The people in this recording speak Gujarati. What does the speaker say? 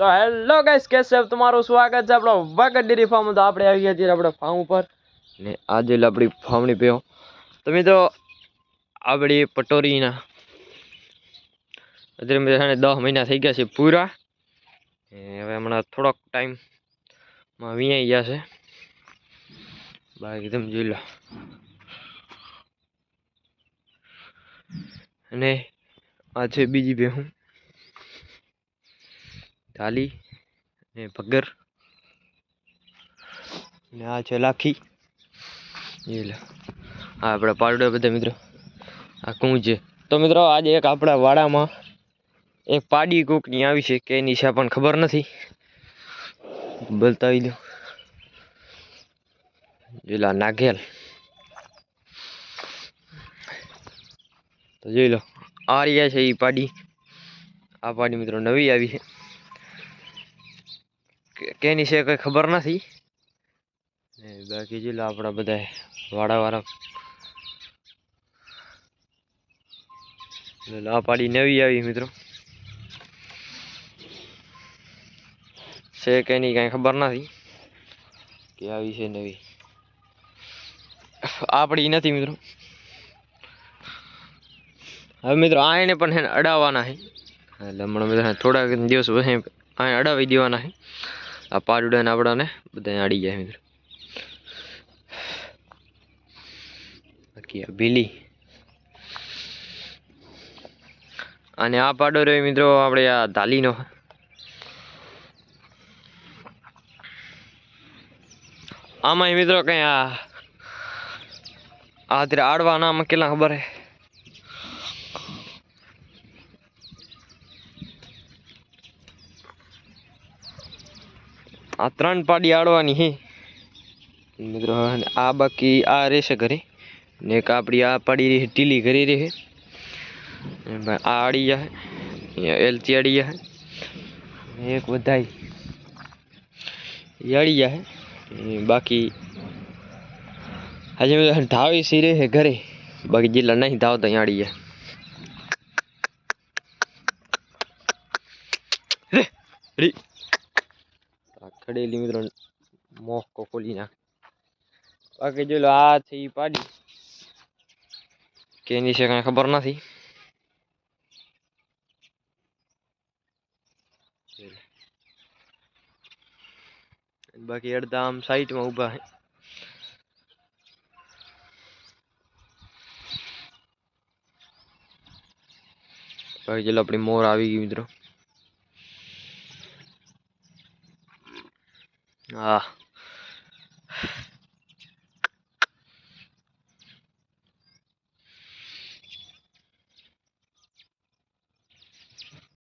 તો હેલો ગાઈસ, કેસે તમારું સ્વાગત છે આપણો વાગડ ડેરી ફાર્મ. તો આપણે આવી ગયા છીએ આપણે ફાર્મ ઉપર ને આજે આપણી ફાર્મની પીઓ. તો મિત્રો આપણી પટોરીના અત્યારે 10 મહિના થઈ ગયા છે પૂરા. હવે હમણાં થોડોક ટાઈમમાં વીઆઈ ગયા છે બાકી એકદમ જોઈ લો. અને આ છે બીજી ભેહું ઢાલી ને ભગર ને આ છે લાખી. એ લે આ આપણા પારડો બધા મિત્રો આ કું છે. તો મિત્રો આજે એક આપણા વાડામાં એક પાડી કોકની આવી છે કે એની છે પણ ખબર નથી, બતાવી દો. જોઈ નાગેલ તો જોઈ લો આ રહ્યા છે એ પાડી. આ પાડી મિત્રો નવી આવી છે કેની છે કઈ ખબર નથી. બાકી જોઈ લો આપણા બધા વાળા આ પાડી નવી આવી મિત્રો છે કે એની કઈ ખબર નથી કે આવી છે નવી. આપડી નથી મિત્રો. હવે મિત્રો આ એને પણ અડાવવાના છે એટલે હમણાં બધા થોડાક દિવસ પછી આ અડાવી દેવાના છે. આ પાડુડા ને આપણાને બધા અડી જાય મિત્રો. બાકી આ ભીલી અને આ પાડો રહ્યો મિત્રો આપણે આ ધાલીનો. આમાં મિત્રો કઈ આ અત્યારે આડવાના આમાં કેટલા ખબર હે. આ 3 પાડી આડવાની હે મિત્રો. આ બાકી આ રહેશે ઘરે ને એક આપડી આ પાડી રહી ટીલી ઘરે રહે. આ આડી જાય એલચી આડી જાય એક બધાય આડી જાય. બાકી હજી ધાવી સી રહે ઘરે, બાકી જેટલા નહીં ધાવતા અહીં આડી જાય. ખડેલી મિત્રો મોહ ખોલી નાખ. બાકી જો આ છે ઈ પાડી કે એની છે કઈ ખબર નથી. બાકી અડધા આમ સાઈડમાં ઊભા છે. બાકી ચલો આપણી મોર આવી ગઈ મિત્રો. હા